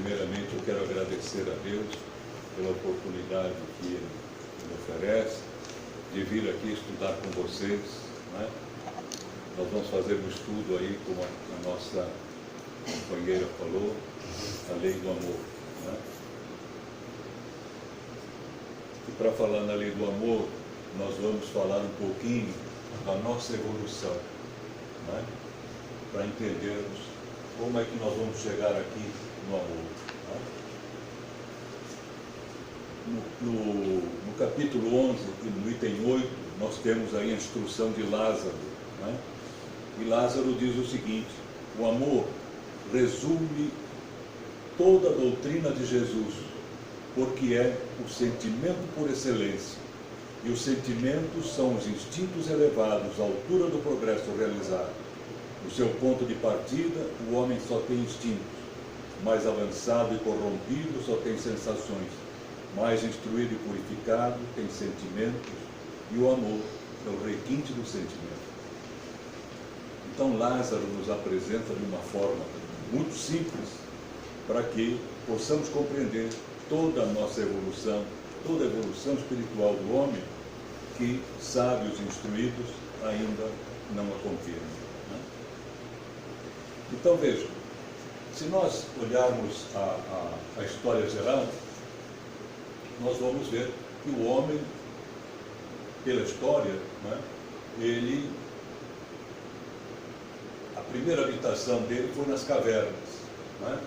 primeiramente eu quero agradecer a Deus pela oportunidade que Ele me oferece de vir aqui estudar com vocês, né? Nós vamos fazer um estudo aí, como a nossa companheira falou, a lei do amor, né? E para falar na lei do amor, nós vamos falar um pouquinho da nossa evolução, né? Para entendermos como é que nós vamos chegar aqui no amor, né? No capítulo 11, no item 8, nós temos aí a instrução de Lázaro, né? E Lázaro diz o seguinte: o amor resume toda a doutrina de Jesus, porque é o sentimento por excelência. E os sentimentos são os instintos elevados à altura do progresso realizado. No seu ponto de partida, o homem só tem instintos. Mais avançado e corrompido só tem sensações. Mais instruído e purificado tem sentimentos. E o amor é o requinte do sentimento. Então Lázaro nos apresenta de uma forma muito simples para que possamos compreender toda a nossa evolução, toda a evolução espiritual do homem, que sábios instruídos ainda não a compreendem, né? Então vejam, se nós olharmos a história geral, nós vamos ver que o homem, pela história, né, a primeira habitação dele foi nas cavernas, né?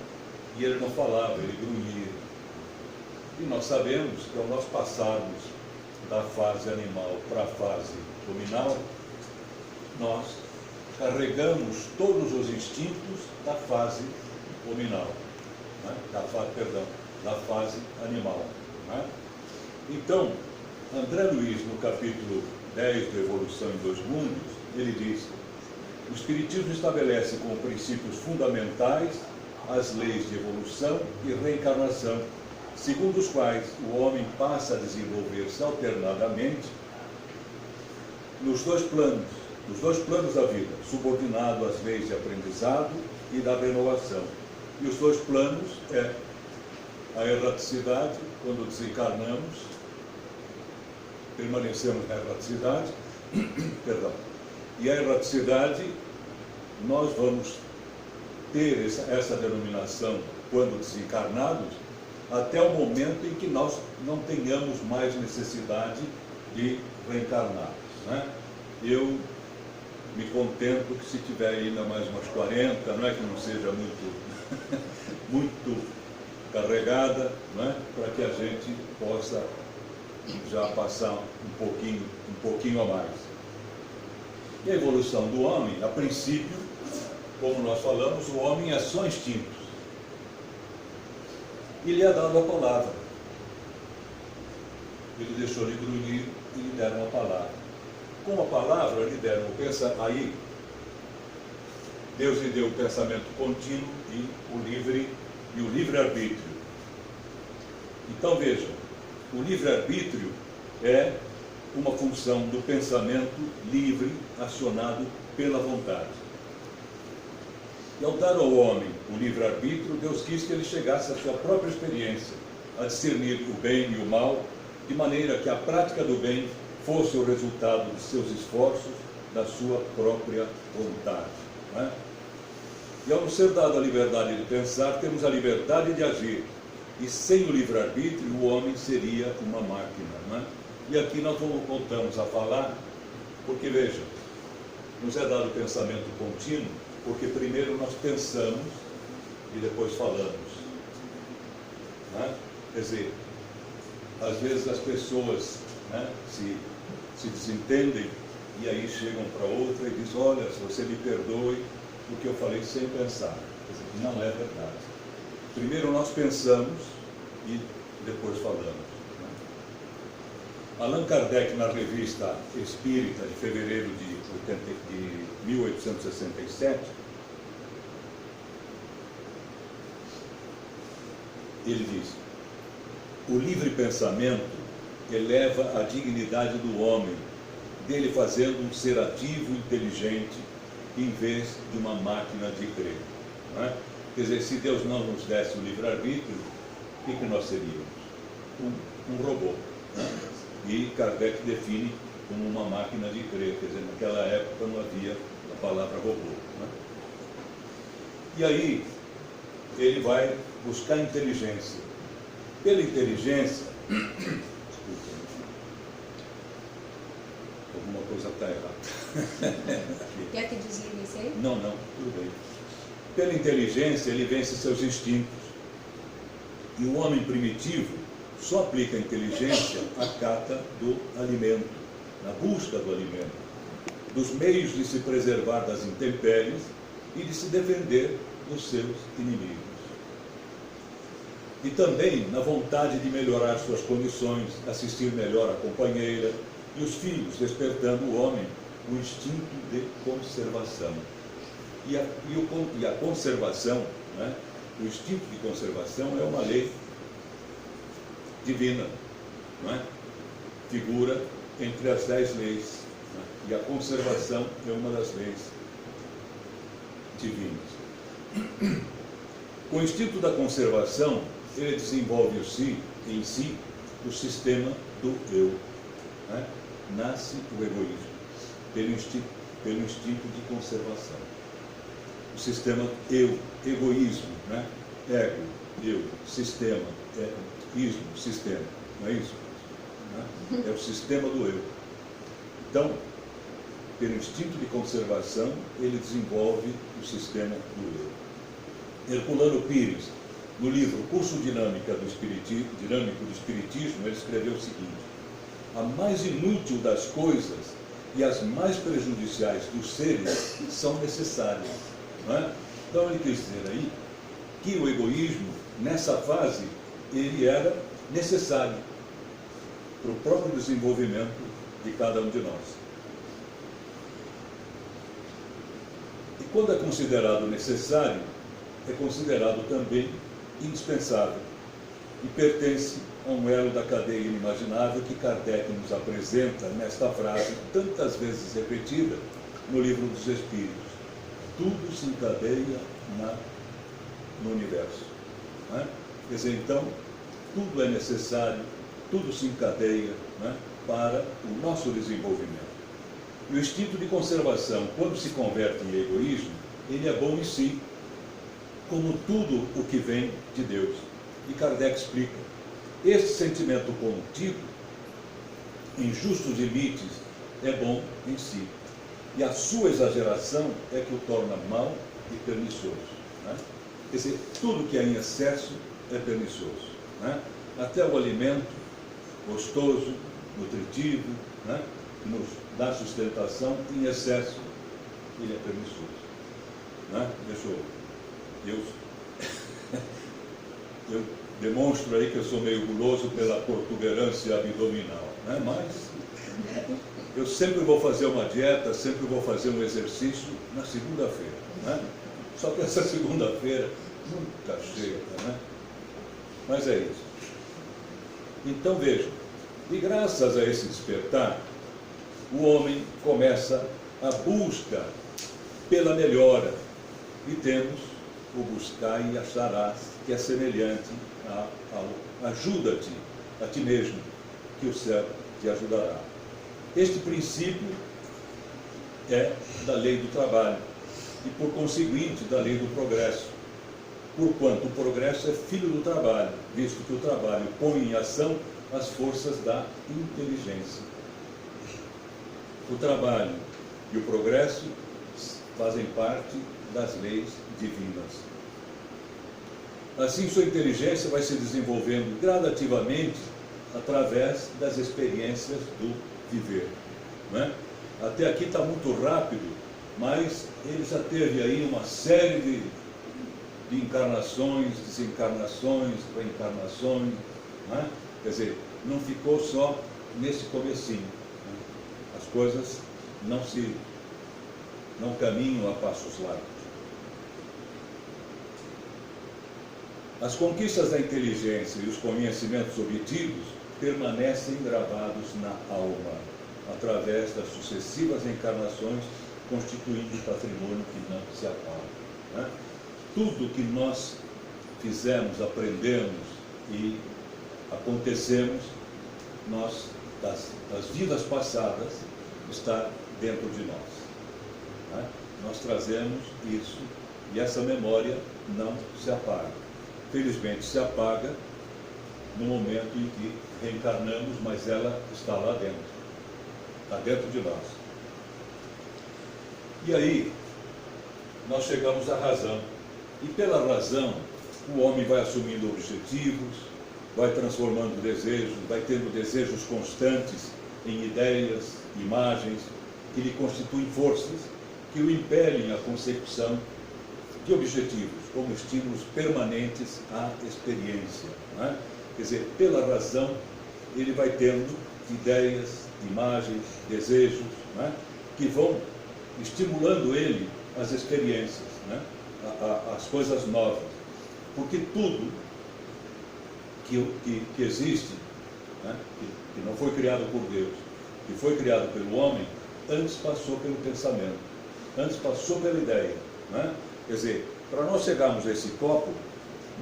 E ele não falava, ele grunhia. E nós sabemos que ao nós passarmos da fase animal para a fase luminal, nós carregamos todos os instintos da fase luminal, né? da fase animal, né? Então, André Luiz, no capítulo 10 do Evolução em Dois Mundos, ele diz: o Espiritismo estabelece como princípios fundamentais as leis de evolução e reencarnação, segundo os quais o homem passa a desenvolver-se alternadamente nos dois planos da vida, subordinado às leis de aprendizado e da renovação. E os dois planos é a erraticidade, quando desencarnamos, permanecemos na erraticidade, perdão. E a erraticidade, nós vamos ter essa denominação quando desencarnados, até o momento em que nós não tenhamos mais necessidade de reencarnar, né? Eu me contento que se tiver ainda mais umas 40, não é que não seja muito carregada, não é? Para que a gente possa já passar um pouquinho a mais. E a evolução do homem, a princípio, como nós falamos, o homem é só instintos. E lhe é dado a palavra. Ele deixou de grunhir e lhe deram a palavra. Com a palavra lhe deram o pensamento. Aí, Deus lhe deu o pensamento contínuo e o livre-arbítrio. Então vejam, o livre-arbítrio é uma função do pensamento livre acionado pela vontade. E ao dar ao homem o livre-arbítrio, Deus quis que ele chegasse à sua própria experiência, a discernir o bem e o mal, de maneira que a prática do bem fosse o resultado de seus esforços, da sua própria vontade, né? E ao nos ser dada a liberdade de pensar, temos a liberdade de agir. E sem o livre-arbítrio, o homem seria uma máquina, né? E aqui nós voltamos a falar, porque vejam, nos é dado o pensamento contínuo, porque primeiro nós pensamos e depois falamos, né? Quer dizer, às vezes as pessoas, né, se desentendem e aí chegam para outra e dizem: olha, se você me perdoe porque eu falei sem pensar. Quer dizer, não é verdade. Primeiro nós pensamos e depois falamos, né? Allan Kardec, na revista Espírita de fevereiro de 1867, ele diz: o livre pensamento eleva a dignidade do homem, dele fazendo um ser ativo e inteligente, em vez de uma máquina de crer, não é? Quer dizer, se Deus não nos desse o livre-arbítrio, o que nós seríamos? Um robô. Né? E Kardec define como uma máquina de crer, quer dizer, naquela época não havia a palavra robô. Né? E aí, ele vai buscar inteligência. Pela inteligência, alguma coisa está errada. Quer que desligue isso aí? Não, tudo bem. Pela inteligência, ele vence seus instintos. E o homem primitivo só aplica a inteligência à cata do alimento, na busca do alimento, dos meios de se preservar das intempéries e de se defender dos seus inimigos. E também na vontade de melhorar suas condições, assistir melhor a companheira e os filhos, despertando o homem o instinto de conservação. E a conservação, né, o instinto de conservação é uma lei divina, não é? Figura entre as 10 leis, né? E a conservação é uma das leis divinas. Com o instinto da conservação, ele desenvolve em si o sistema do eu. Né? Nasce o egoísmo pelo instinto de conservação. O sistema eu, egoísmo, né? Ego, eu, sistema, ismo, sistema, não é isso? Né? É o sistema do eu. Então, pelo instinto de conservação, ele desenvolve o sistema do eu. Herculano Pires, no livro Curso Dinâmico do Espiritismo, ele escreveu o seguinte: a mais inútil das coisas e as mais prejudiciais dos seres são necessárias. Não é? Então ele quis dizer aí que o egoísmo, nessa fase, ele era necessário para o próprio desenvolvimento de cada um de nós. E quando é considerado necessário, é considerado também indispensável e pertence a um elo da cadeia inimaginável que Kardec nos apresenta nesta frase, tantas vezes repetida no Livro dos Espíritos: tudo se encadeia no universo. Não é? Quer dizer, então, tudo é necessário, tudo se encadeia, né, para o nosso desenvolvimento. E o instinto de conservação, quando se converte em egoísmo, ele é bom em si, como tudo o que vem de Deus. E Kardec explica: este sentimento contido, em justos limites, é bom em si. E a sua exageração é que o torna mau e pernicioso. Né? Quer dizer, tudo que é em excesso é pernicioso. Né? Até o alimento gostoso, nutritivo, né, que nos dá sustentação, em excesso, ele é pernicioso. Né? Eu demonstro aí que eu sou meio guloso pela protuberância abdominal, né? Mas eu sempre vou fazer uma dieta, sempre vou fazer um exercício na segunda-feira. Né? Só que essa segunda-feira nunca chega, né? Mas é isso. Então vejam, e graças a esse despertar, o homem começa a busca pela melhora, e temos o buscar e acharás, que é semelhante ao ajuda-te a ti mesmo, que o céu te ajudará. Este princípio é da lei do trabalho e, por conseguinte, da lei do progresso, porquanto o progresso é filho do trabalho, visto que o trabalho põe em ação as forças da inteligência. O trabalho e o progresso fazem parte das leis divinas. Assim, sua inteligência vai se desenvolvendo gradativamente através das experiências do viver. Né? Até aqui está muito rápido, mas ele já teve aí uma série de encarnações, desencarnações, reencarnações. Né? Quer dizer, não ficou só nesse comecinho. Né? As coisas não caminham a passos largos. As conquistas da inteligência e os conhecimentos obtidos permanecem gravados na alma, através das sucessivas encarnações, constituindo patrimônio que não se apaga. Né? tudo que nós fizemos, aprendemos e acontecemos, das vidas passadas, está dentro de nós. Né? Nós trazemos isso e essa memória não se apaga. Felizmente se apaga no momento em que reencarnamos, mas ela está lá dentro, está dentro de nós. E aí nós chegamos à razão. E pela razão, o homem vai assumindo objetivos, vai transformando desejos, vai tendo desejos constantes em ideias, imagens, que lhe constituem forças, que o impelem à consecução de objetivos, como estímulos permanentes à experiência. Não é? Quer dizer, pela razão, ele vai tendo ideias, imagens, desejos, não é? Que vão estimulando ele às experiências, não é? Às coisas novas. Porque tudo que existe, né? que não foi criado por Deus, que foi criado pelo homem, antes passou pelo pensamento, antes passou pela ideia. Né? Quer dizer, para nós chegarmos a esse copo,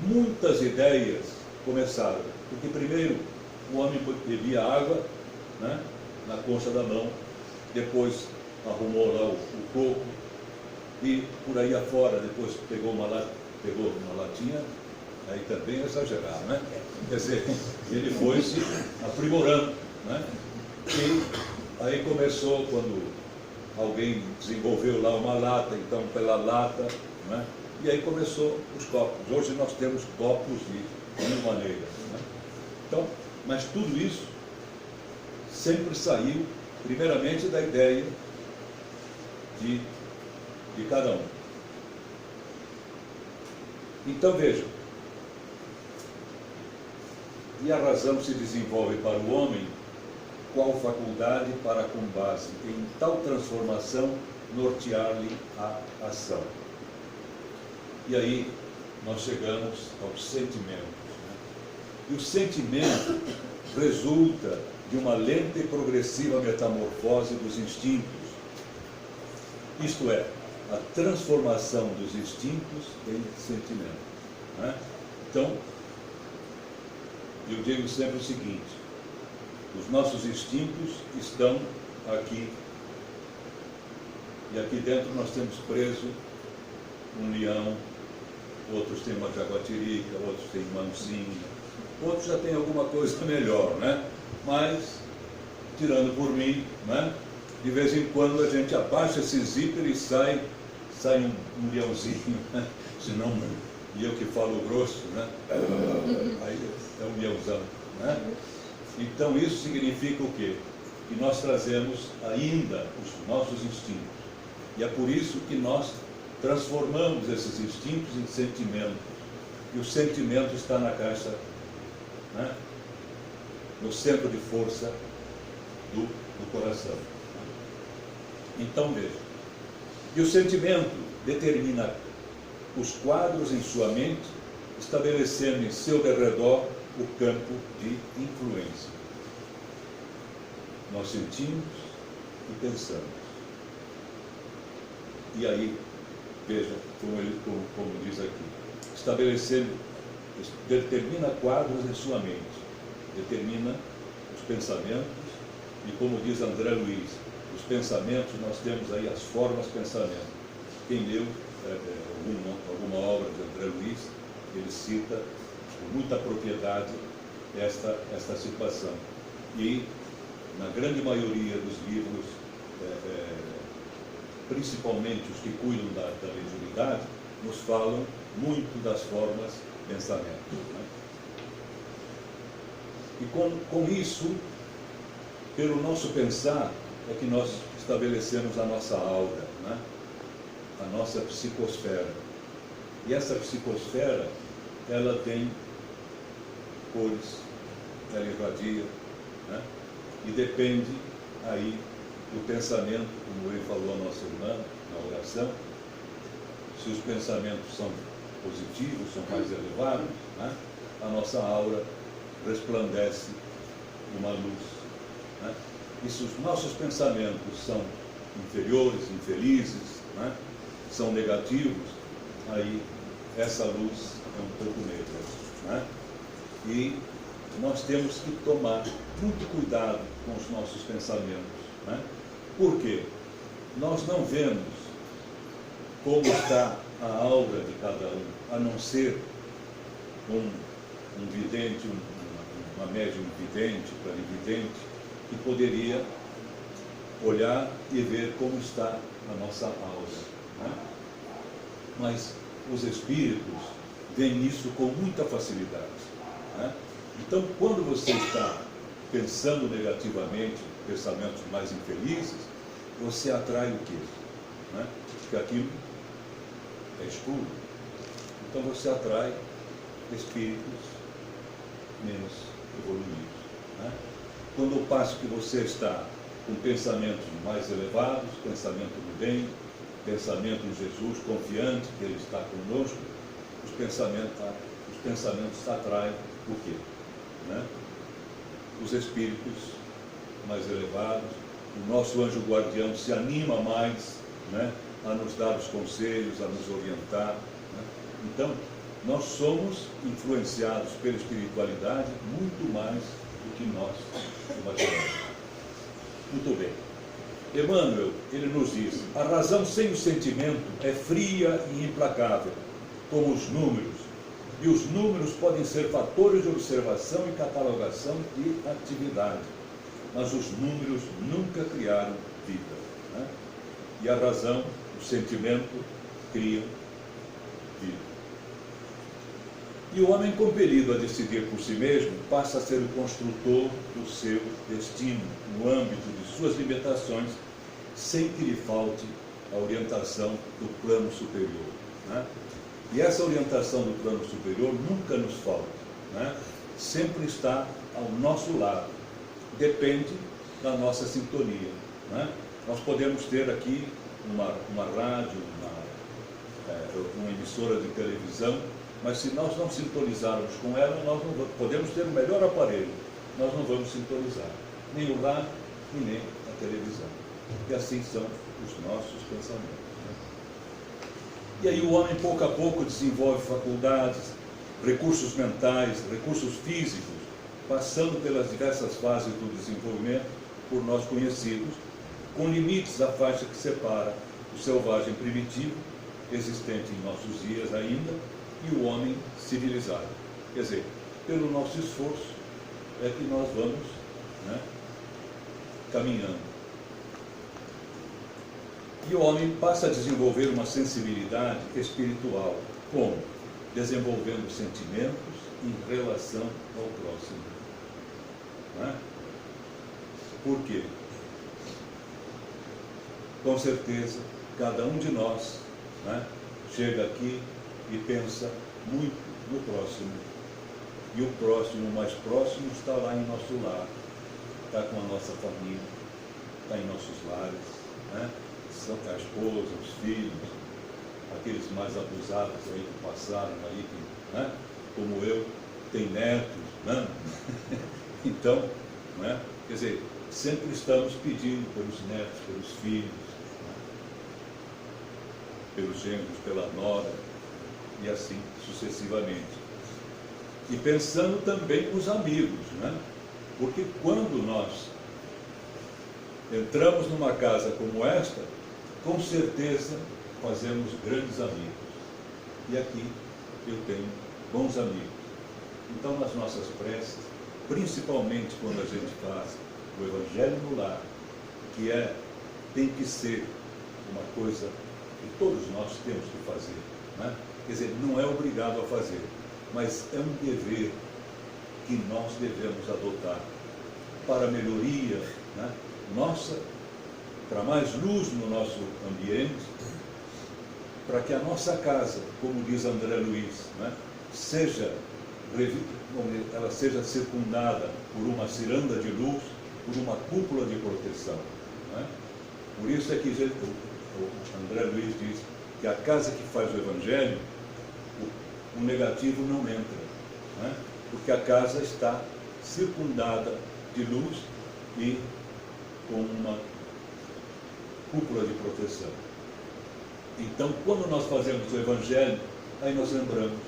muitas ideias começaram. Porque primeiro o homem bebia água, né, na concha da mão, depois arrumou lá o coco, e por aí afora, depois pegou uma latinha, aí também é exagerado, né? Quer dizer, ele foi se aprimorando, né? E aí começou, quando alguém desenvolveu lá uma lata, então pela lata, né? E aí começou os copos. Hoje nós temos copos de mil maneiras, né? Então, mas tudo isso sempre saiu, primeiramente, da ideia de cada um. Então vejam, e a razão se desenvolve para o homem, qual faculdade para, com base em tal transformação, nortear-lhe a ação. E aí nós chegamos aos sentimentos. Né? E o sentimento resulta de uma lenta e progressiva metamorfose dos instintos, isto é, a transformação dos instintos em sentimentos. Né? Então, eu digo sempre o seguinte: os nossos instintos estão aqui, e aqui dentro nós temos preso um leão, outros têm uma jaguatirica, outros têm uma oncinha, outros já têm alguma coisa melhor, né? Mas, tirando por mim, né? De vez em quando a gente abaixa esse zíper e sai um leãozinho, né? Senão, e eu que falo grosso, né? Aí é um leãozão, né? Então isso significa o quê? Que nós trazemos ainda os nossos instintos. E é por isso que nós transformamos esses instintos em sentimentos. E o sentimento está na caixa, né? No centro de força do coração. Então veja, e o sentimento determina os quadros em sua mente, estabelecendo em seu derredor o campo de influência. Nós sentimos e pensamos. E aí, veja como diz aqui, estabelecendo, determina quadros em sua mente, determina os pensamentos, e como diz André Luiz, os pensamentos, nós temos aí as formas de pensamento. Quem leu alguma obra de André Luiz, ele cita com muita propriedade esta situação. E, na grande maioria dos livros, principalmente os que cuidam da mediunidade, nos falam muito das formas de pensamento. Né? E com isso, pelo nosso pensar, é que nós estabelecemos a nossa aura, né? A nossa psicosfera. E essa psicosfera, ela tem cores, ela irradia, né? E depende aí do pensamento, como ele falou a nossa irmã na oração. Se os pensamentos são positivos, são mais elevados, né? A nossa aura resplandece uma luz. Né? E se os nossos pensamentos são inferiores, infelizes, né? São negativos, aí essa luz é um pouco negra, né? E nós temos que tomar muito cuidado com os nossos pensamentos, né? Por quê? Nós não vemos como está a aura de cada um, a não ser um vidente, uma médium vidente, clarividente, que poderia olhar e ver como está a nossa aura, né? Mas os espíritos veem isso com muita facilidade, né? Então, quando você está pensando negativamente, pensamentos mais infelizes, você atrai o quê? Né? Porque aquilo é escuro. Então você atrai espíritos menos evoluídos, né? Quando ao passo que você está com pensamentos mais elevados, pensamento do bem, pensamento em Jesus, confiante que Ele está conosco, os pensamentos atraem o quê? Né? Os espíritos mais elevados, o nosso anjo guardião se anima mais, né, a nos dar os conselhos, a nos orientar, né? Então, nós somos influenciados pela espiritualidade muito mais do que nós imaginamos. Muito bem. Emmanuel, ele nos diz: a razão sem o sentimento é fria e implacável, como os números, e os números podem ser fatores de observação e catalogação de atividade, mas os números nunca criaram vida, né? E a razão, o sentimento, criam vida. E o homem compelido a decidir por si mesmo passa a ser o construtor do seu destino, no âmbito de suas limitações, sem que lhe falte a orientação do plano superior, né? E essa orientação do plano superior nunca nos falta, né? Sempre está ao nosso lado, depende da nossa sintonia, né? Nós podemos ter aqui uma rádio, uma emissora de televisão, mas se nós não sintonizarmos com ela, nós não vamos, podemos ter o melhor aparelho, nós não vamos sintonizar, nem o rádio e nem a televisão. E assim são os nossos pensamentos, né? E aí o homem, pouco a pouco, desenvolve faculdades, recursos mentais, recursos físicos, passando pelas diversas fases do desenvolvimento, por nós conhecidos, com limites da faixa que separa o selvagem primitivo, existente em nossos dias ainda, e o homem civilizado. Quer dizer, pelo nosso esforço é que nós vamos, né, caminhando. E o homem passa a desenvolver uma sensibilidade espiritual, como? Desenvolvendo sentimentos em relação ao próximo, né? Por quê? Com certeza, cada um de nós, né, chega aqui e pensa muito no próximo. E o próximo, mais próximo, está lá em nosso lar, está com a nossa família, está em nossos lares, né? São a esposa, os filhos, aqueles mais abusados aí que passaram aí, que, né, como eu, tem netos, né? Então, né, quer dizer, sempre estamos pedindo pelos netos, pelos filhos, né, pelos genros, pela nora, e assim sucessivamente. E pensando também nos amigos, né? Porque quando nós entramos numa casa como esta, com certeza fazemos grandes amigos. E aqui eu tenho bons amigos. Então, nas nossas preces, principalmente quando a gente faz o Evangelho no lar, que tem que ser uma coisa que todos nós temos que fazer, né? Quer dizer, não é obrigado a fazer, mas é um dever que nós devemos adotar para a melhoria, né, nossa, para mais luz no nosso ambiente, para que a nossa casa, como diz André Luiz, né, ela seja circundada por uma ciranda de luz, por uma cúpula de proteção, né? Por isso é que o André Luiz diz que a casa que faz o Evangelho, o negativo não entra, né? Porque a casa está circundada de luz e com uma cúpula de proteção. Então, quando nós fazemos o Evangelho aí nós lembramos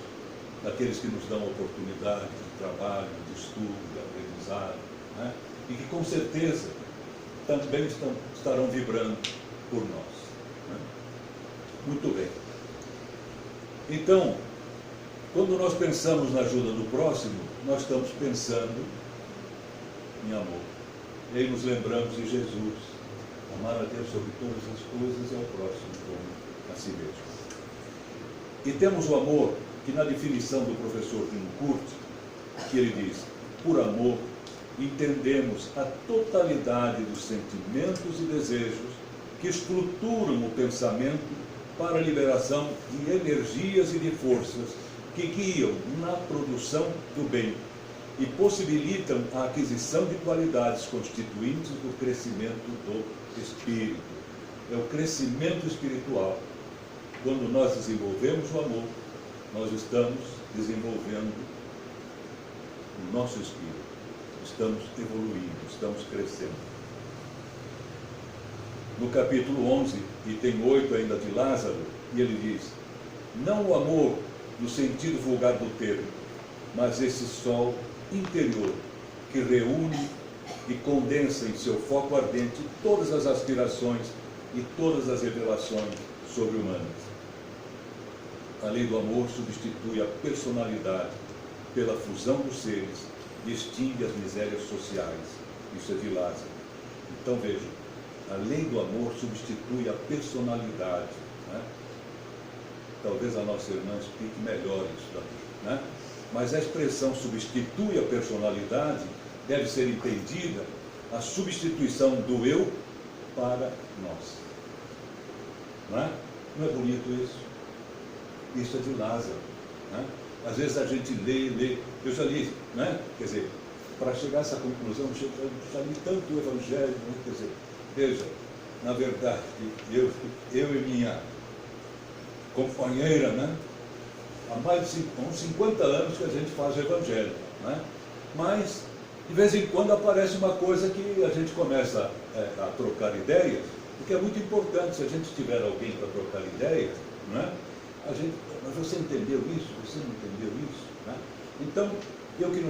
daqueles que nos dão oportunidade de trabalho, de estudo, de aprendizado, né? E que com certeza também estarão vibrando por nós. Né? Muito bem. Então, quando nós pensamos na ajuda do próximo, nós estamos pensando em amor. E aí nos lembramos de Jesus. Amar a Deus sobre todas as coisas e ao próximo como a si mesmo. E temos o amor, que na definição do professor Tino Curti, que ele diz, por amor, entendemos a totalidade dos sentimentos e desejos que estruturam o pensamento para a liberação de energias e de forças que guiam na produção do bem e possibilitam a aquisição de qualidades constituintes do crescimento do espírito. É o crescimento espiritual. Quando nós desenvolvemos o amor, nós estamos desenvolvendo o nosso espírito. Estamos evoluindo, estamos crescendo. No capítulo 11, item 8 ainda de Lázaro, e ele diz, não o amor no sentido vulgar do termo, mas esse sol interior que reúne e condensa em seu foco ardente todas as aspirações e todas as revelações sobre-humanas. A lei do amor substitui a personalidade pela fusão dos seres e extingue as misérias sociais. Isso é de Lázaro. Então vejam, a lei do amor substitui a personalidade. Né? Talvez a nossa irmã explique melhor isso daqui. Né? Mas a expressão substitui a personalidade deve ser entendida a substituição do eu para nós. Não é bonito isso? Isso é de Lázaro. Né? Às vezes a gente lê, eu já li, né? Quer dizer, para chegar a essa conclusão, eu já li tanto o Evangelho, né? Quer dizer, veja, na verdade, eu e minha companheira, né? Há mais de uns 50 anos que a gente faz o Evangelho, né? Mas, de vez em quando, aparece uma coisa que a gente começa a trocar ideias, porque é muito importante, se a gente tiver alguém para trocar ideias, né? Mas você entendeu isso? Você não entendeu isso? Né? Então, eu que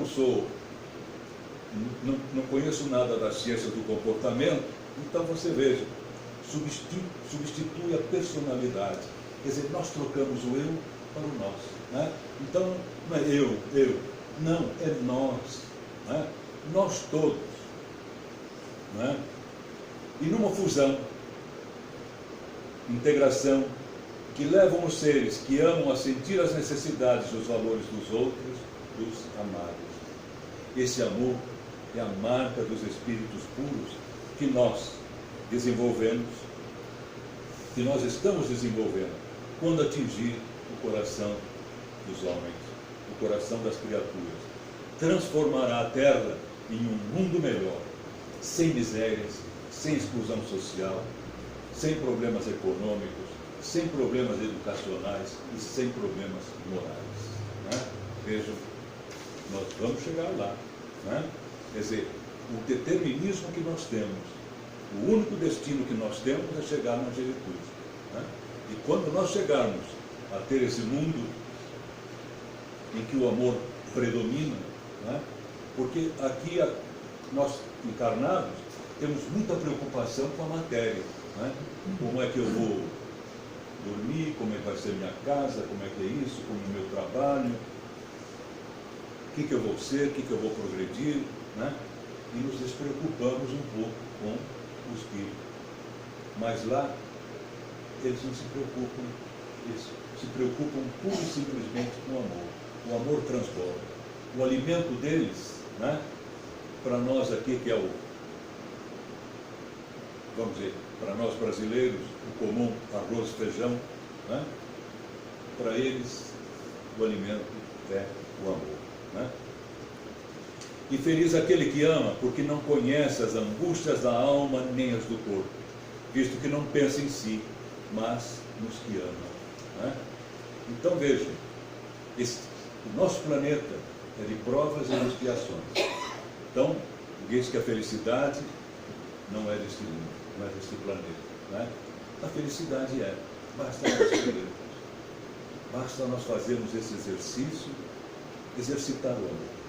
não conheço nada da ciência do comportamento, então você veja, substitui a personalidade. Quer dizer, nós trocamos o eu para o nós. Né? Então, não é eu, não, é nós. Né? Nós todos. Né? E numa fusão, integração, que levam os seres que amam a sentir as necessidades e os valores dos outros, dos amados. Esse amor é a marca dos espíritos puros que nós desenvolvemos, que nós estamos desenvolvendo, quando atingir o coração dos homens, o coração das criaturas. Transformará a Terra em um mundo melhor, sem misérias, sem exclusão social, sem problemas econômicos, sem problemas educacionais e sem problemas morais. Né? Vejam, nós vamos chegar lá. Né? Quer dizer, o determinismo que nós temos, o único destino que nós temos é chegar na angelitude. Né? E quando nós chegarmos a ter esse mundo em que o amor predomina, né? Porque aqui nós encarnados temos muita preocupação com a matéria. Né? Como é que eu vou dormir, como é que vai ser minha casa, como é que é isso, como é o meu trabalho, o que eu vou ser, o que eu vou progredir, né? E nos despreocupamos um pouco com o espírito. Mas lá, eles não se preocupam, eles se preocupam pura e simplesmente com o amor. O amor transborda. O alimento deles, né? Para nós aqui, que é o, vamos dizer, para nós brasileiros, o comum arroz e feijão, né? Para eles o alimento é o amor. Né? E feliz aquele que ama, porque não conhece as angústias da alma nem as do corpo, visto que não pensa em si, mas nos que amam. Né? Então vejam, o nosso planeta é de provas e expiações. Então, diz que a felicidade não é deste mundo, não é deste planeta. Né? A felicidade basta nós querermos. Basta nós fazermos esse exercício, exercitar o amor.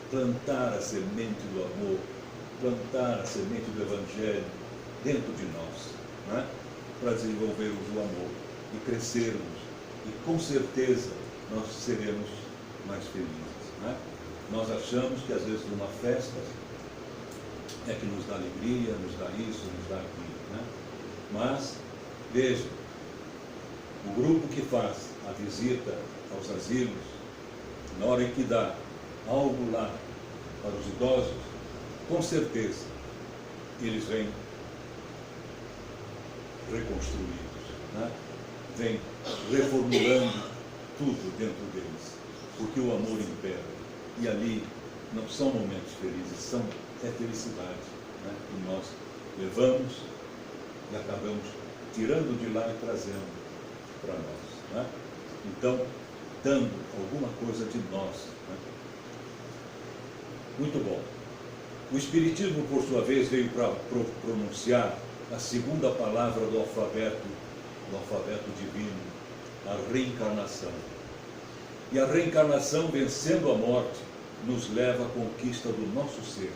Plantar a semente do amor, plantar a semente do Evangelho dentro de nós, né? Para desenvolvermos o amor e crescermos. E com certeza nós seremos mais felizes, né? Nós achamos que às vezes numa festa é que nos dá alegria, nos dá isso, nos dá aquilo, né? Mas, veja, o grupo que faz a visita aos asilos, na hora em que dá algo lá para os idosos, com certeza eles vêm reconstruídos, né? Vêm reformulando tudo dentro deles, porque o amor impera. E ali não são momentos felizes, é felicidade, né? Que nós levamos e acabamos tirando de lá e trazendo para nós, né? Então, dando alguma coisa de nós, né? Muito bom. O Espiritismo, por sua vez, veio para pronunciar a segunda palavra do alfabeto divino, a reencarnação. E a reencarnação, vencendo a morte, nos leva à conquista do nosso ser,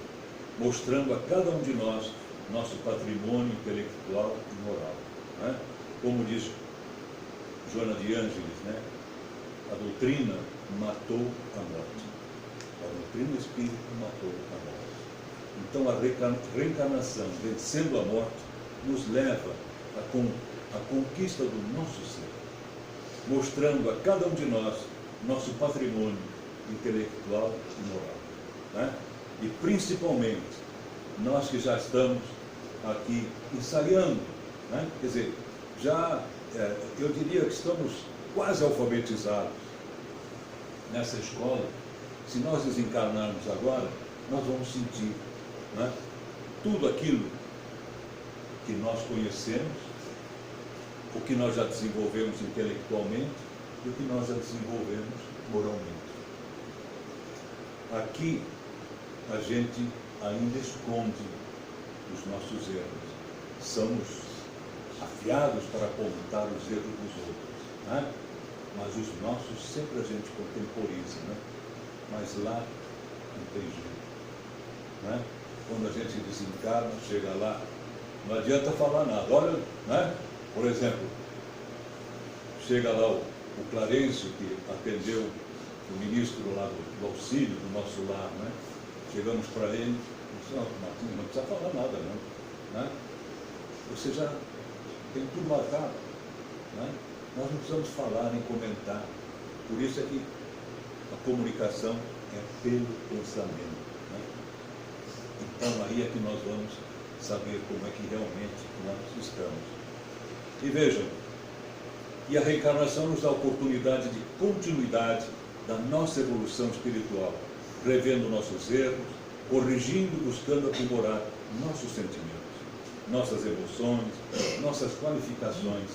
mostrando a cada um de nós nosso patrimônio intelectual e moral, né? Como diz Joana de Ângeles, né? A doutrina matou a morte. A doutrina espírita matou a morte. Então a reencarnação, vencendo a morte, nos leva à conquista do nosso ser, mostrando a cada um de nós nosso patrimônio intelectual e moral, né? E principalmente nós que já estamos aqui ensaiando, né? Quer dizer, já eu diria que estamos quase alfabetizados nessa escola. Se nós desencarnarmos agora, nós vamos sentir, né? Tudo aquilo que nós conhecemos, o que nós já desenvolvemos intelectualmente e o que nós já desenvolvemos moralmente. Aqui a gente ainda esconde os nossos erros. Somos afiados para apontar os erros dos outros, né? Mas os nossos sempre a gente contemporiza, né? Mas lá não tem jeito, né? Quando a gente desencarna, chega lá, não adianta falar nada. Olha, né? Por exemplo, chega lá o Clarencio, que atendeu o ministro lá do auxílio do nosso lar, né? Chegamos para ele e disse: Martinho, não precisa falar nada, não, né? Você já tem tudo marcado, né? Nós não precisamos falar nem comentar. Por isso é que a comunicação é pelo pensamento, né? Então aí é que nós vamos saber como é que realmente nós estamos. E vejam, e a reencarnação nos dá a oportunidade de continuidade da nossa evolução espiritual, revendo nossos erros, corrigindo e buscando aprimorar nossos sentimentos, nossas emoções, nossas qualificações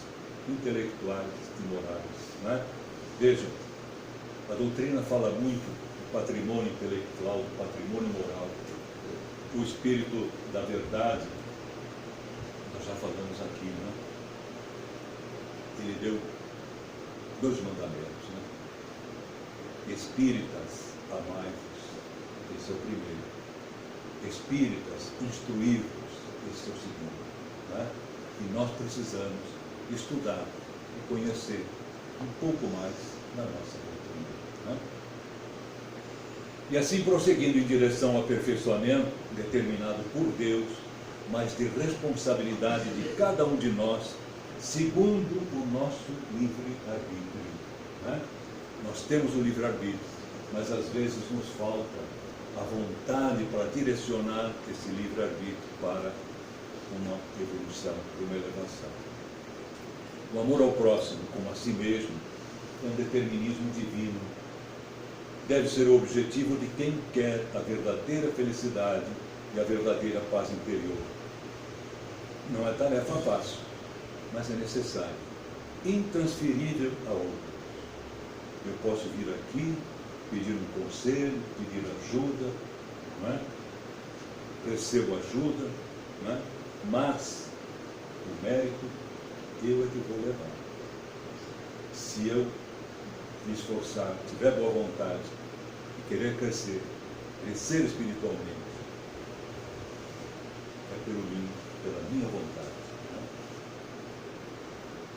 intelectuais e morais, né? Vejam, a doutrina fala muito do patrimônio intelectual, do patrimônio moral. O espírito da verdade, nós já falamos aqui, né? Ele deu 2 mandamentos, né? Espíritas, amai-vos, esse é o primeiro. Espíritas, instruí-vos, esse é o segundo, né? E nós precisamos estudar e conhecer um pouco mais da nossa doutrina, né? E assim prosseguindo em direção ao aperfeiçoamento determinado por Deus, mas de responsabilidade de cada um de nós, segundo o nosso livre-arbítrio, né? Nós temos o livre-arbítrio, mas às vezes nos falta a vontade para direcionar esse livre-arbítrio para uma evolução, para uma elevação. O amor ao próximo, como a si mesmo, é um determinismo divino. Deve ser o objetivo de quem quer a verdadeira felicidade e a verdadeira paz interior. Não é tarefa fácil, mas é necessário, intransferível a outros. Eu posso vir aqui, pedir um conselho, pedir ajuda, não é? Recebo ajuda, não é? Mas o mérito eu é que vou levar. se eu me esforçar, tiver boa vontade e querer crescer espiritualmente, é pela minha vontade.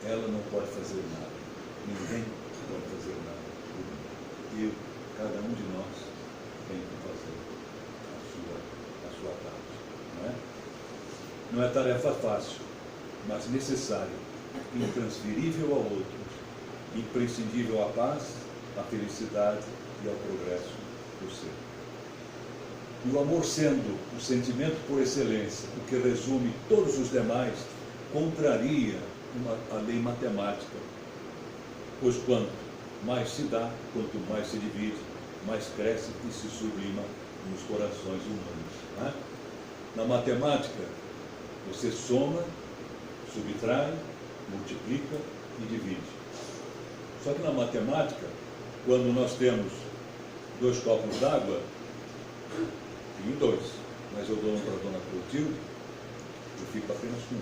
Ela não pode fazer nada. Ninguém pode fazer nada por mim. Cada um de nós tem que fazer a sua parte. Não é tarefa fácil, mas necessária, intransferível a outros, imprescindível à paz, à felicidade e ao progresso do ser. E o amor sendo o sentimento por excelência, o que resume todos os demais, contraria a lei matemática, pois quanto mais se dá, quanto mais se divide, mais cresce e se sublima nos corações humanos. Na matemática, você soma, subtrai, multiplica e divide. Só que na matemática, quando nós temos 2 copos d'água, tenho 2, mas eu dou um para a dona Clotilde, eu fico apenas com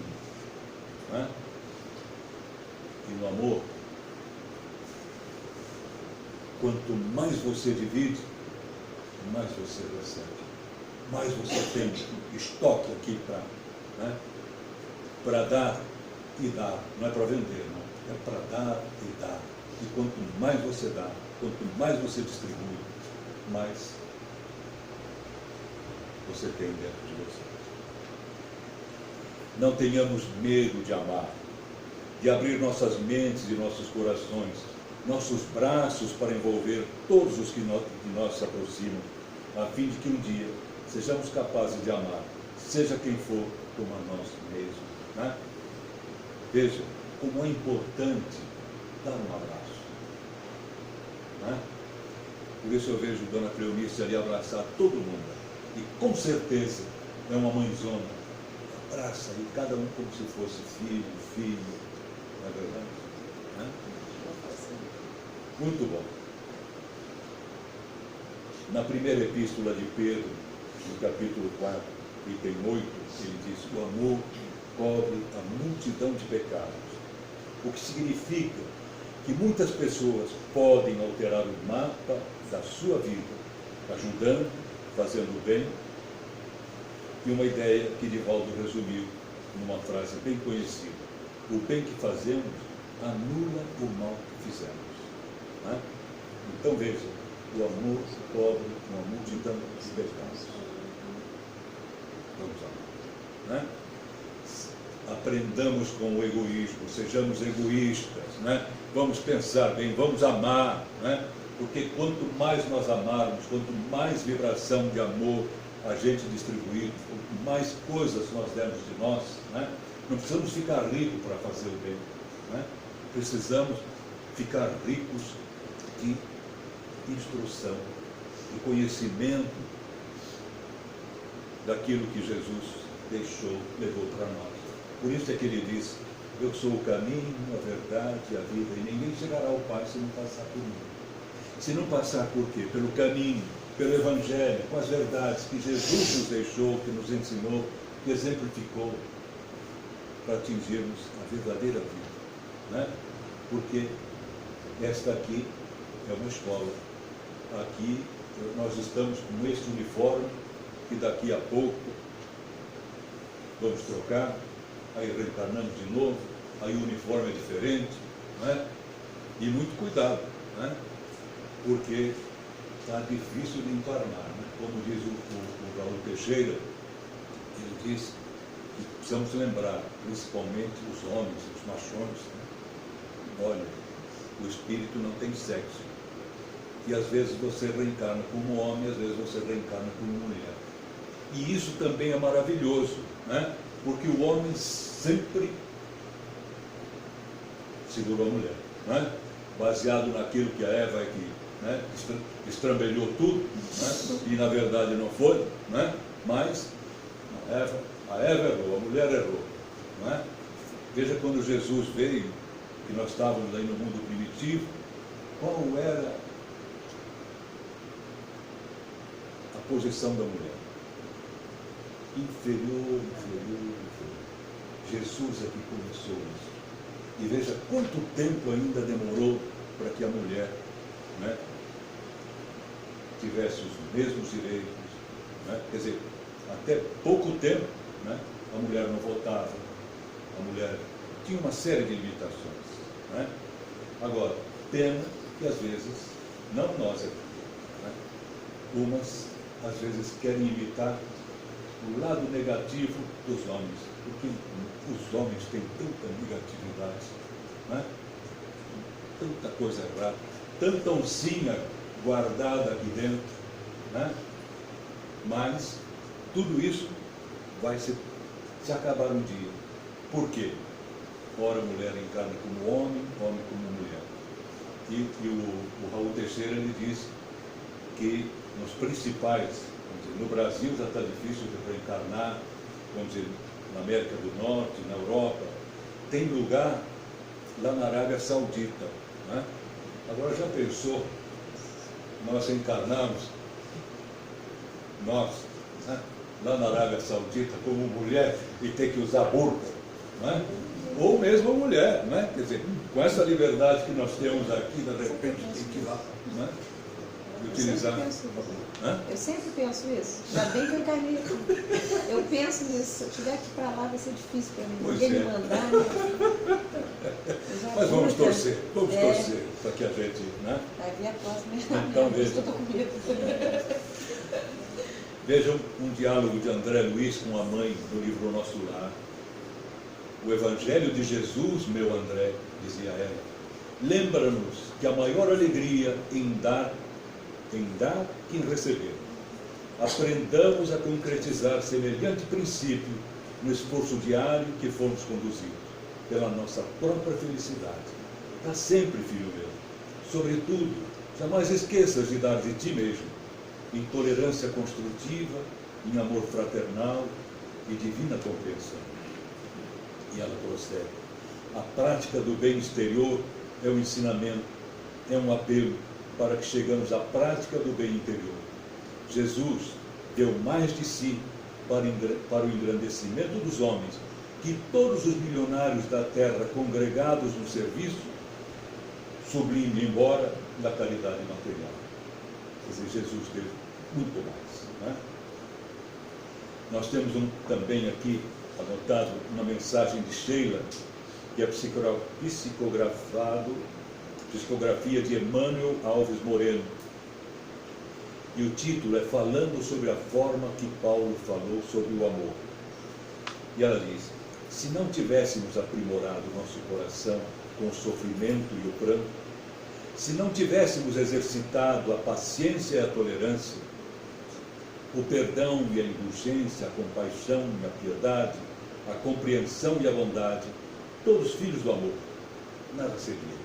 1. E no amor, quanto mais você divide, mais você recebe. Mais você tem estoque aqui para dar e dar. Não é para vender, não. É para dar e dar. E quanto mais você dá, quanto mais você distribui, mais você tem dentro de você. Não tenhamos medo de amar, de abrir nossas mentes e nossos corações, nossos braços para envolver todos os que de nós se aproximam, a fim de que um dia sejamos capazes de amar, seja quem for, como a nós mesmos. Veja como é importante dar um abraço. Por isso eu vejo Dona Cleonice ali abraçar todo mundo. E com certeza é uma mãezona. Abraça aí cada um como se fosse filho. Não é verdade? Muito bom. Na primeira epístola de Pedro, no capítulo 4, item 8, ele diz: o amor cobre a multidão de pecados. O que significa que muitas pessoas podem alterar o mapa da sua vida, ajudando, fazendo o bem. E uma ideia que Divaldo resumiu numa frase bem conhecida: o bem que fazemos anula o mal que fizemos. Então veja, o amor cobre uma multidão de pecados. Vamos lá. Aprendamos com o egoísmo, sejamos egoístas, Vamos pensar bem, vamos amar, Porque quanto mais nós amarmos, quanto mais vibração de amor a gente distribuir, quanto mais coisas nós dermos de nós, não precisamos ficar ricos para fazer o bem, precisamos ficar ricos de instrução, de conhecimento daquilo que Jesus levou para nós. Por isso é que ele diz: eu sou o caminho, a verdade e a vida, e ninguém chegará ao Pai se não passar por mim. Se não passar por quê? Pelo caminho, pelo Evangelho, com as verdades que Jesus nos deixou, que nos ensinou, que exemplificou, para atingirmos a verdadeira vida. Porque esta aqui é uma escola. Aqui nós estamos com este uniforme, que daqui a pouco vamos trocar, aí reencarnamos de novo, aí o uniforme é diferente, E muito cuidado, Porque está difícil de encarnar, Como diz o Raul Teixeira, ele diz que precisamos lembrar, principalmente os homens, os machões, olha, o espírito não tem sexo. E às vezes você reencarna como homem, às vezes você reencarna como mulher. E isso também é maravilhoso, Porque o homem sempre segurou a mulher, Baseado naquilo que a Eva é que estrambelhou tudo, E na verdade não foi, Mas a Eva errou, a mulher errou, Veja, quando Jesus veio, que nós estávamos aí no mundo primitivo, qual era a posição da mulher? Inferior. Jesus é que começou isso. E veja quanto tempo ainda demorou para que a mulher, né, tivesse os mesmos direitos. Né? Quer dizer, até pouco tempo, né, a mulher não votava, a mulher tinha uma série de limitações. Né? Agora, pena que às vezes, não nós aqui, né, umas às vezes querem imitar o lado negativo dos homens, porque os homens têm tanta negatividade, né? Tanta coisa errada, tanta oncinha guardada aqui dentro, né? Mas tudo isso vai se acabar um dia. Por quê? Ora a mulher encarna como homem, homem como mulher. E o Raul Teixeira ele diz que nos principais, vamos dizer, no Brasil já está difícil de reencarnar, vamos dizer, na América do Norte, na Europa, tem lugar lá na Arábia Saudita. Né? Agora já pensou, nós reencarnarmos, nós, né, lá na Arábia Saudita, como mulher e ter que usar burca, né? Ou mesmo mulher, né? Quer dizer, com essa liberdade que nós temos aqui, de repente tem que ir lá, né? Utilizar. Eu sempre penso isso. Ainda bem que eu encarnei aqui. Eu penso nisso. Se eu estiver aqui para lá, vai ser difícil para mim. Ninguém me mandar. Né? Mas vamos torcer para que a gente, né? Vai vir a próxima. Então veja. Eu estou com medo. Vejam um diálogo de André Luiz com a mãe no livro O Nosso Lar. O Evangelho de Jesus, meu André, dizia ela, lembra-nos que a maior alegria em dar que em receber. Aprendamos a concretizar semelhante princípio no esforço diário que fomos conduzidos, pela nossa própria felicidade. Dá sempre, filho meu. Sobretudo, jamais esqueças de dar de ti mesmo, em tolerância construtiva, em amor fraternal e divina compreensão. E ela prossegue. A prática do bem exterior é um ensinamento, é um apelo para que chegamos à prática do bem interior. Jesus deu mais de si para o engrandecimento dos homens, que todos os milionários da terra congregados no serviço, sublime embora da caridade material. Quer dizer, Jesus deu muito mais. Né? Nós temos também aqui anotado uma mensagem de Sheila, que é psicografia de Emmanuel Alves Moreno. E o título é Falando sobre a forma que Paulo falou sobre o amor. E ela diz, se não tivéssemos aprimorado nosso coração com o sofrimento e o pranto, se não tivéssemos exercitado a paciência e a tolerância, o perdão e a indulgência, a compaixão e a piedade, a compreensão e a bondade, todos filhos do amor, nada seríamos.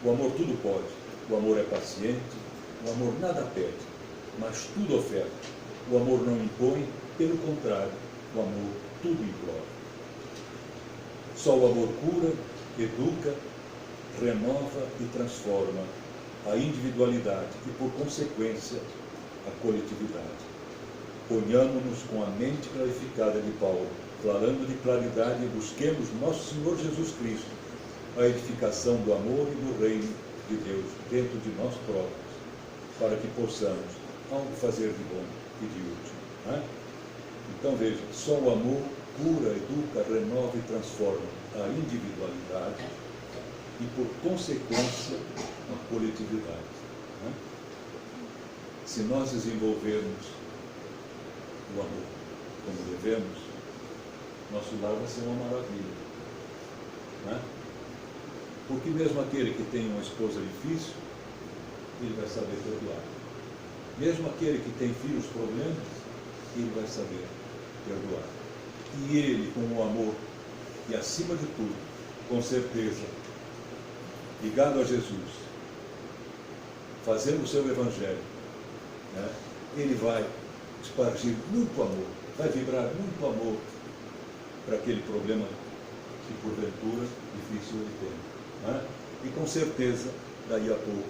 O amor tudo pode, o amor é paciente, o amor nada pede, mas tudo oferta. O amor não impõe, pelo contrário, o amor tudo implora. Só o amor cura, educa, renova e transforma a individualidade e, por consequência, a coletividade. Ponhamo-nos com a mente clarificada de Paulo, falando de claridade, e busquemos nosso Senhor Jesus Cristo, a edificação do amor e do reino de Deus dentro de nós próprios, para que possamos algo fazer de bom e de útil. Né? Então veja, só o amor cura, educa, renova e transforma a individualidade e, por consequência, a coletividade. Né? Se nós desenvolvermos o amor como devemos, nosso lar vai ser uma maravilha. Né? Porque mesmo aquele que tem uma esposa difícil, ele vai saber perdoar. Mesmo aquele que tem filhos problemas, ele vai saber perdoar. E ele, com o amor, e acima de tudo, com certeza, ligado a Jesus, fazendo o seu evangelho, né, ele vai espargir muito amor, vai vibrar muito amor para aquele problema que, porventura, difícil ele tem. Né? E com certeza, daí a pouco,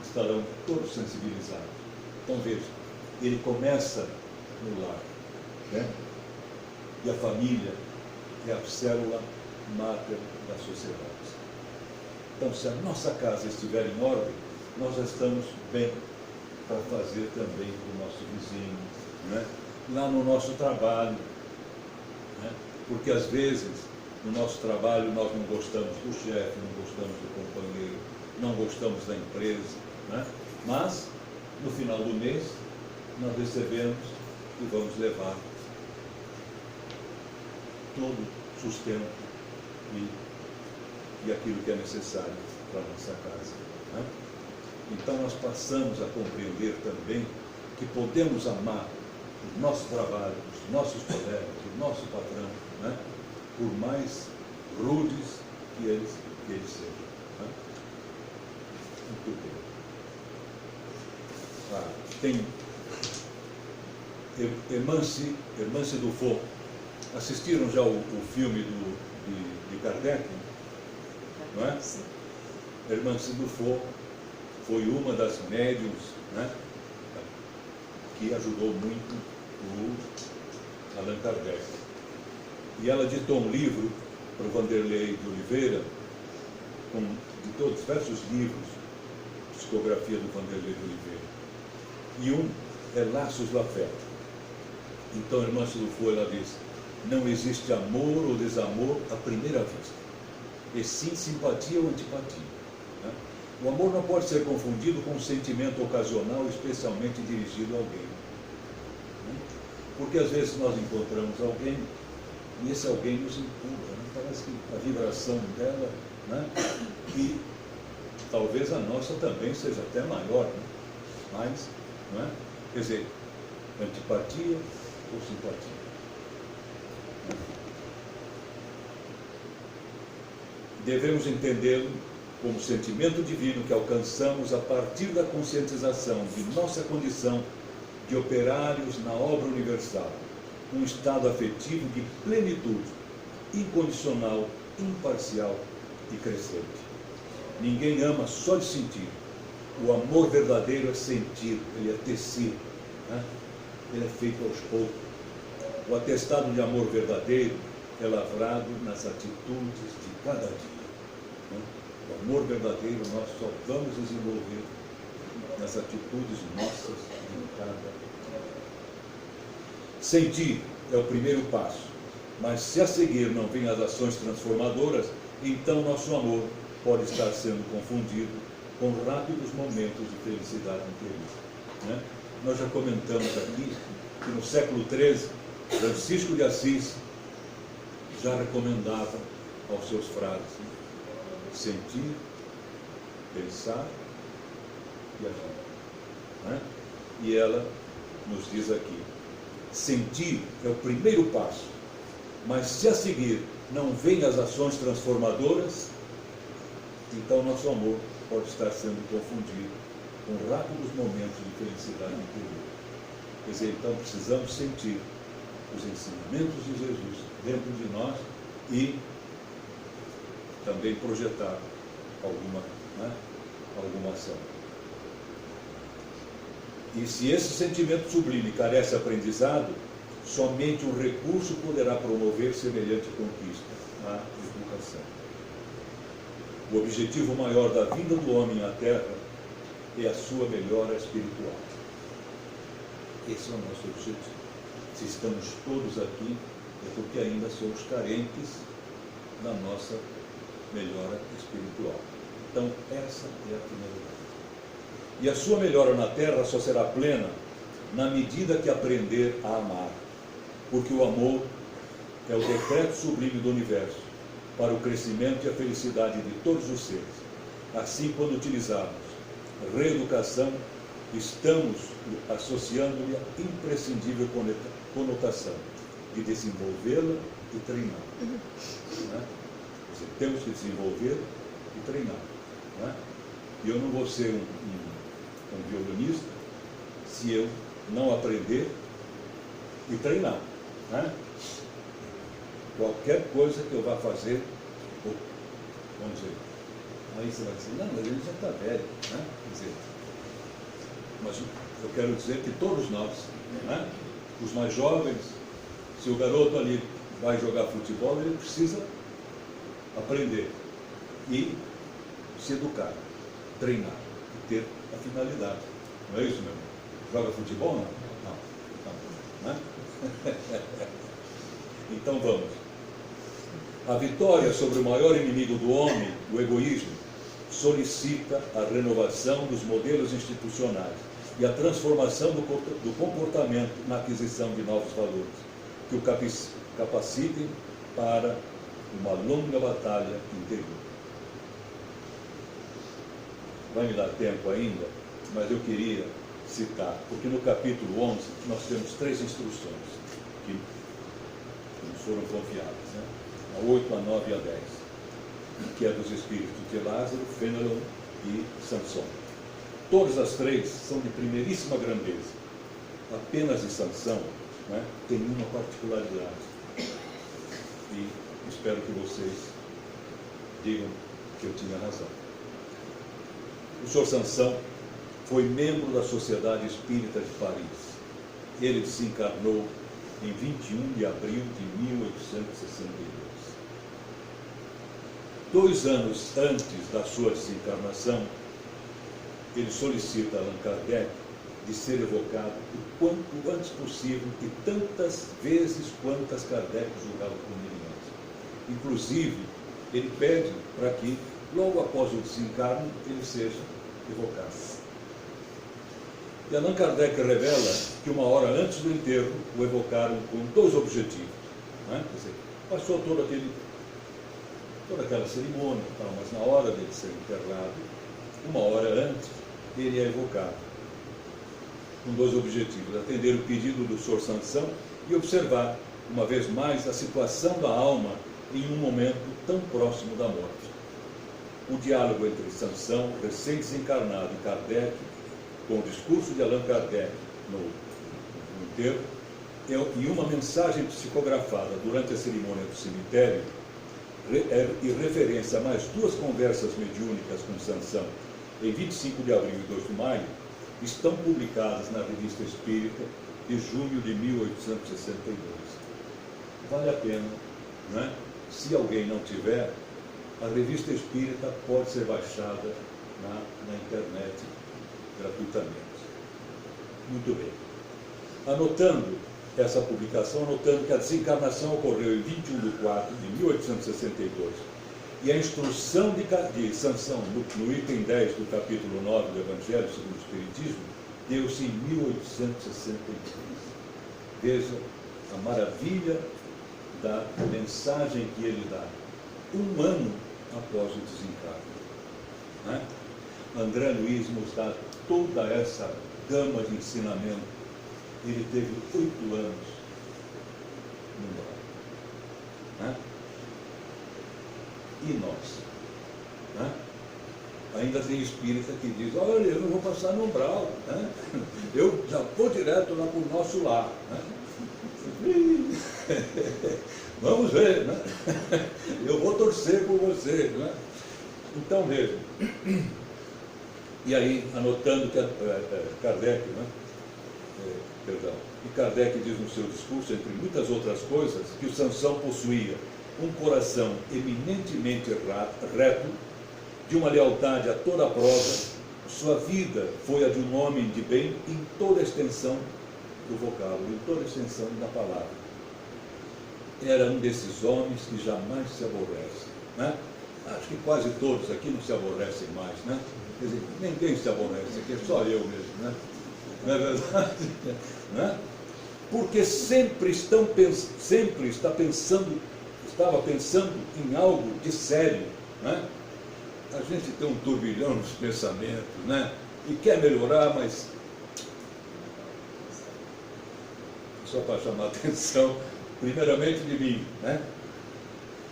estarão todos sensibilizados. Então veja, ele começa no lar, né? E a família é a célula máter da sociedade. Então, se a nossa casa estiver em ordem, nós já estamos bem para fazer também para o nosso vizinho, né? Lá no nosso trabalho, né? Porque às vezes no nosso trabalho nós não gostamos do chefe, não gostamos do companheiro, não gostamos da empresa, né? Mas no final do mês nós recebemos e vamos levar todo o sustento e aquilo que é necessário para a nossa casa, né? Então nós passamos a compreender também que podemos amar o nosso trabalho, os nossos colegas, o nosso patrão, né? Por mais rudes que eles sejam, né? Muito bem. Tem Hermance Dufour. Assistiram já o filme de Kardec? Não é? Sim. Hermance Dufour foi uma das médiuns, né, que ajudou muito o Allan Kardec. E ela ditou um livro para o Vanderlei de Oliveira, de todos diversos livros, psicografia do Vanderlei de Oliveira. E um é Laços do Afeto. Então, a irmã Dufour, ela diz: não existe amor ou desamor à primeira vista, e sim simpatia ou antipatia, né? O amor não pode ser confundido com um sentimento ocasional, especialmente dirigido a alguém, né? Porque às vezes nós encontramos alguém e esse alguém nos empurra, né? Parece que a vibração dela, né? E talvez a nossa também seja até maior, né? Mas, não é? Quer dizer, antipatia ou simpatia. Devemos entendê-lo como sentimento divino que alcançamos a partir da conscientização de nossa condição de operários na obra universal, um estado afetivo de plenitude, incondicional, imparcial e crescente. Ninguém ama só de sentir. O amor verdadeiro é sentir, ele é tecido, né? Ele é feito aos poucos. O atestado de amor verdadeiro é lavrado nas atitudes de cada dia, né? O amor verdadeiro nós só vamos desenvolver nas atitudes nossas de cada dia. Sentir é o primeiro passo, mas se a seguir não vêm as ações transformadoras, então nosso amor pode estar sendo confundido com rápidos momentos de felicidade interior, né? Nós já comentamos aqui que no século XIII, Francisco de Assis já recomendava aos seus frades, né? Sentir, pensar e agir, né? E ela nos diz aqui: sentir é o primeiro passo, mas se a seguir não vêm as ações transformadoras, então nosso amor pode estar sendo confundido com rápidos momentos de felicidade interior. Quer dizer, então precisamos sentir os ensinamentos de Jesus dentro de nós e também projetar alguma ação. E se esse sentimento sublime carece aprendizado, somente um recurso poderá promover semelhante conquista: a educação. O objetivo maior da vinda do homem à Terra é a sua melhora espiritual. Esse é o nosso objetivo. Se estamos todos aqui, é porque ainda somos carentes da nossa melhora espiritual. Então, essa é a finalidade. E a sua melhora na Terra só será plena na medida que aprender a amar, porque o amor é o decreto sublime do universo para o crescimento e a felicidade de todos os seres. Assim, quando utilizarmos reeducação, estamos associando-lhe a imprescindível conotação de desenvolvê-la e treiná-la, né? Temos que desenvolver e treinar, né? E eu não vou ser um violinista se eu não aprender e treinar, né? Qualquer coisa que eu vá fazer, vamos dizer, aí você vai dizer: não, mas ele já está velho, né? Quer dizer, mas eu quero dizer que todos nós, né? Os mais jovens, se o garoto ali vai jogar futebol, ele precisa aprender e se educar, treinar e ter a finalidade. Não é isso, meu irmão? Joga futebol, não? Não. Né? Então vamos. A vitória sobre o maior inimigo do homem, o egoísmo, solicita a renovação dos modelos institucionais e a transformação do comportamento na aquisição de novos valores, que o capacitem para uma longa batalha interior. Vai me dar tempo ainda, mas eu queria citar, porque no capítulo 11 nós temos 3 instruções que nos foram confiadas, né? A 8, a 9 e a 10, que é dos espíritos de Lázaro, Fenelon e Sansão. Todas as 3 são de primeiríssima grandeza. Apenas de Sansão, né, tem uma particularidade. E espero que vocês digam que eu tinha razão. O Sr. Sansão foi membro da Sociedade Espírita de Paris. Ele desencarnou em 21 de abril de 1862. 2 anos antes da sua desencarnação, ele solicita a Allan Kardec de ser evocado o quanto antes possível e tantas vezes quantas Kardec julgava conveniente. Inclusive, ele pede para que, logo após o desencarno, ele seja evocado. E Allan Kardec revela que 1 hora antes do enterro o evocaram com 2 objetivos. Né? Quer dizer, passou toda aquela cerimônia, mas na hora dele ser enterrado, 1 hora antes, ele é evocado. Com 2 objetivos: atender o pedido do Sr. Sansão e observar, uma vez mais, a situação da alma em um momento tão próximo da morte. O diálogo entre Sansão, recém-desencarnado, e Kardec, com o discurso de Allan Kardec no enterro, e uma mensagem psicografada durante a cerimônia do cemitério, e referência a mais 2 conversas mediúnicas com Sansão, em 25 de abril e 2 de maio, estão publicadas na Revista Espírita de junho de 1862. Vale a pena, né? Se alguém não tiver, a Revista Espírita pode ser baixada na internet gratuitamente. Muito bem. Anotando essa publicação, anotando que a desencarnação ocorreu em 21 de 4 de 1862 e a instrução de Sansão no item 10 do capítulo 9 do Evangelho segundo o Espiritismo deu-se em 1863. Veja a maravilha da mensagem que ele dá 1 ano após o desencarne. Né? André Luiz nos dá toda essa gama de ensinamento. Ele teve 8 anos no umbral. Né? E nós? Né? Ainda tem espírita que diz: olha, eu não vou passar no umbral, né? Eu já vou direto lá para o nosso lar. Né? Vamos ver, né? Eu vou torcer por você. Né? Então veja. E aí, anotando que Kardec, né? E Kardec diz no seu discurso, entre muitas outras coisas, que o Sansão possuía um coração eminentemente reto, de uma lealdade a toda a prova. Sua vida foi a de um homem de bem em toda a extensão do vocábulo, em toda a extensão da palavra. Era um desses homens que jamais se aborrece. Né? Acho que quase todos aqui não se aborrecem mais, né? Quer dizer, ninguém se aborrece, aqui é só eu mesmo, né? Não é verdade? Né? Porque sempre estava pensando em algo de sério. Né? A gente tem um turbilhão nos pensamentos, né? E quer melhorar, mas só para chamar a atenção, primeiramente de mim, né?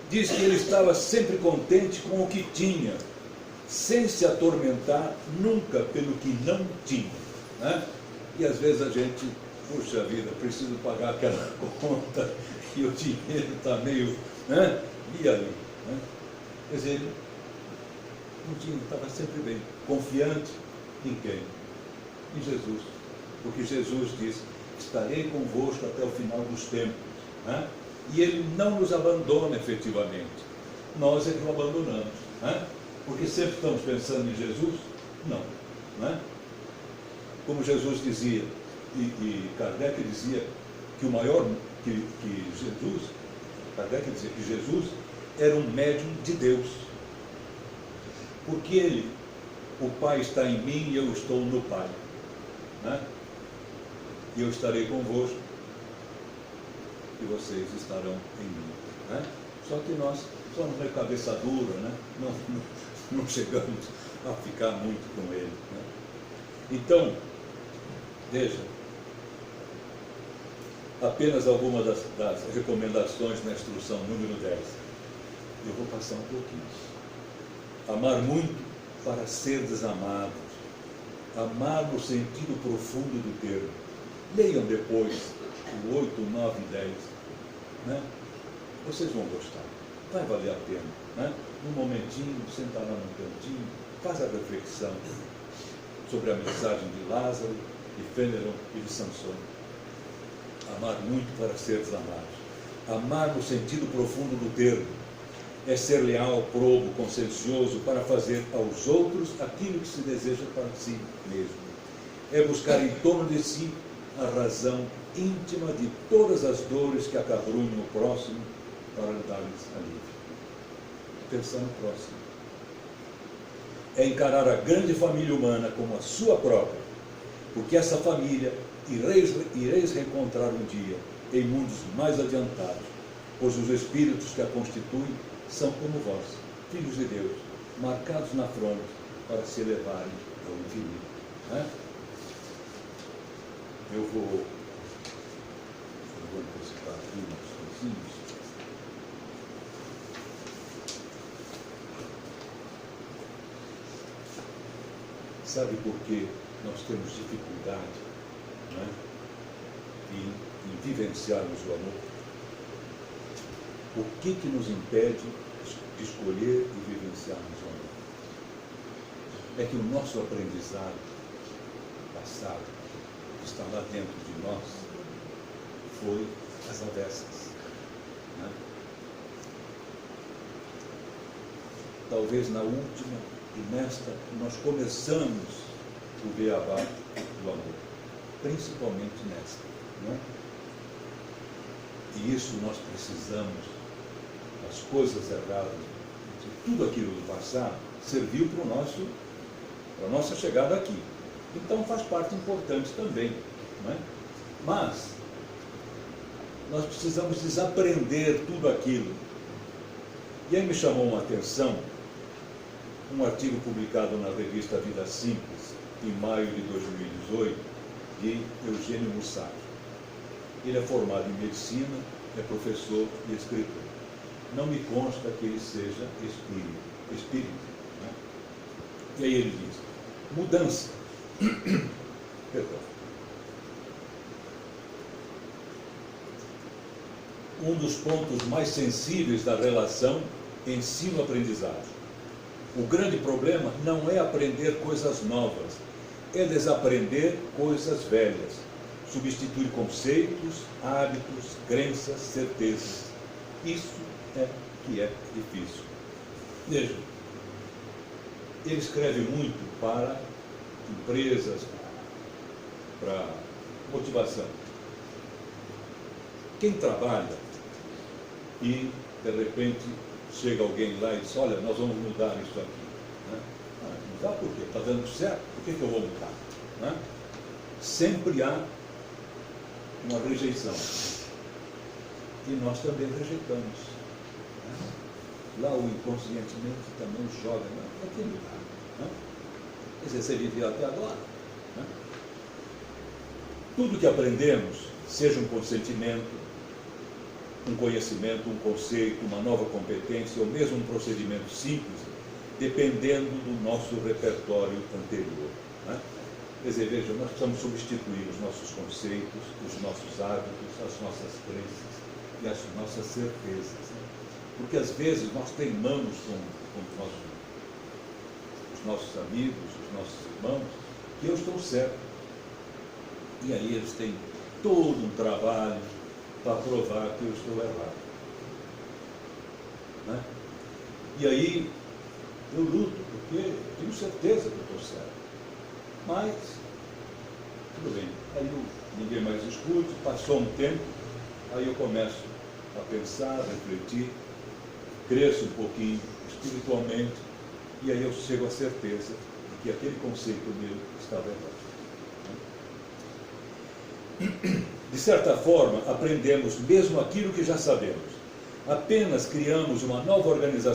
Diz que ele estava sempre contente com o que tinha, sem se atormentar nunca pelo que não tinha. Né? E às vezes a gente, puxa vida, preciso pagar aquela conta e o dinheiro está meio, né? E ali? Né? Quer dizer, ele estava sempre bem, confiante em quem? Em Jesus. Porque Jesus disse: estarei convosco até o final dos tempos. Né? E ele não nos abandona efetivamente. nós é que o abandonamos. Né? Porque sempre estamos pensando em Jesus? Não. Né? Como Jesus dizia, e Kardec dizia que o maior, que Jesus, Kardec dizia que Jesus era um médium de Deus. Porque ele, o Pai está em mim e eu estou no Pai. Né? E eu estarei convosco e vocês estarão em mim. Né? Só que nós somos de cabeça dura, né? Não chegamos a ficar muito com ele. Né? Então, veja, apenas algumas das recomendações na instrução número 10. Eu vou passar um pouquinho. Amar muito para ser desamados. Amar no sentido profundo do termo. Leiam depois o 8, 9 e 10. Né? Vocês vão gostar. Vai valer a pena. Né? Num momentinho, senta lá num cantinho, faz a reflexão sobre a mensagem de Lázaro, de Fênelon e de Sansão. Amar muito para ser desamados. Amar no sentido profundo do termo é ser leal, probo, consciencioso para fazer aos outros aquilo que se deseja para si mesmo. É buscar em torno de si a razão íntima de todas as dores que acabrunham o próximo para dar-lhes alívio. Pensar no próximo. É encarar a grande família humana como a sua própria, porque essa família ireis reencontrar um dia em mundos mais adiantados, pois os espíritos que a constituem são como vós, filhos de Deus, marcados na fronte para se elevarem ao infinito. Né? Eu vou antecipar aqui umas coisinhas. Sabe por que nós temos dificuldade, né, em vivenciarmos o amor? O que nos impede de escolher e vivenciarmos o amor? É que o nosso aprendizado passado, que está lá dentro de nós, foi às avessas. Né? Talvez na última e nesta nós começamos o beabá do amor, principalmente nesta. Né? E isso nós precisamos. As coisas erradas, tudo aquilo do passado serviu para a nossa chegada aqui. Então faz parte importante também. Não é? Mas nós precisamos desaprender tudo aquilo. E aí me chamou uma atenção um artigo publicado na revista Vida Simples, em maio de 2018, de Eugênio Mussari. Ele é formado em medicina, é professor e escritor. Não me consta que ele seja espírita. Né? E aí ele diz, mudança. Perdão. Um dos pontos mais sensíveis da relação ensino-aprendizagem. O grande problema não é aprender coisas novas, é desaprender coisas velhas, substituir conceitos, hábitos, crenças, certezas. Isso é que é difícil. Veja, ele escreve muito para empresas, para motivação. Quem trabalha e, de repente, chega alguém lá e diz, olha, nós vamos mudar isso aqui. Né? Mudar por quê? Está dando certo? Por que eu vou mudar? Né? Sempre há uma rejeição. E nós também rejeitamos. Lá o inconscientemente também joga, não tem lugar. Né? Quer dizer, você viveu até agora. Né? Tudo que aprendemos, seja um consentimento, um conhecimento, um conceito, uma nova competência, ou mesmo um procedimento simples, dependendo do nosso repertório anterior. Né? Quer dizer, veja, nós precisamos substituir os nossos conceitos, os nossos hábitos, as nossas crenças e as nossas certezas. Né? Porque às vezes nós teimamos com os nossos amigos, os nossos irmãos, que eu estou certo. E aí eles têm todo um trabalho para provar que eu estou errado. Né? E aí eu luto, porque tenho certeza que eu estou certo. Mas, tudo bem. Aí ninguém mais discute, passou um tempo, aí eu começo a pensar, a refletir, cresço um pouquinho espiritualmente, e aí eu chego à certeza de que aquele conceito meu estava errado. De certa forma, aprendemos mesmo aquilo que já sabemos. Apenas criamos uma nova organização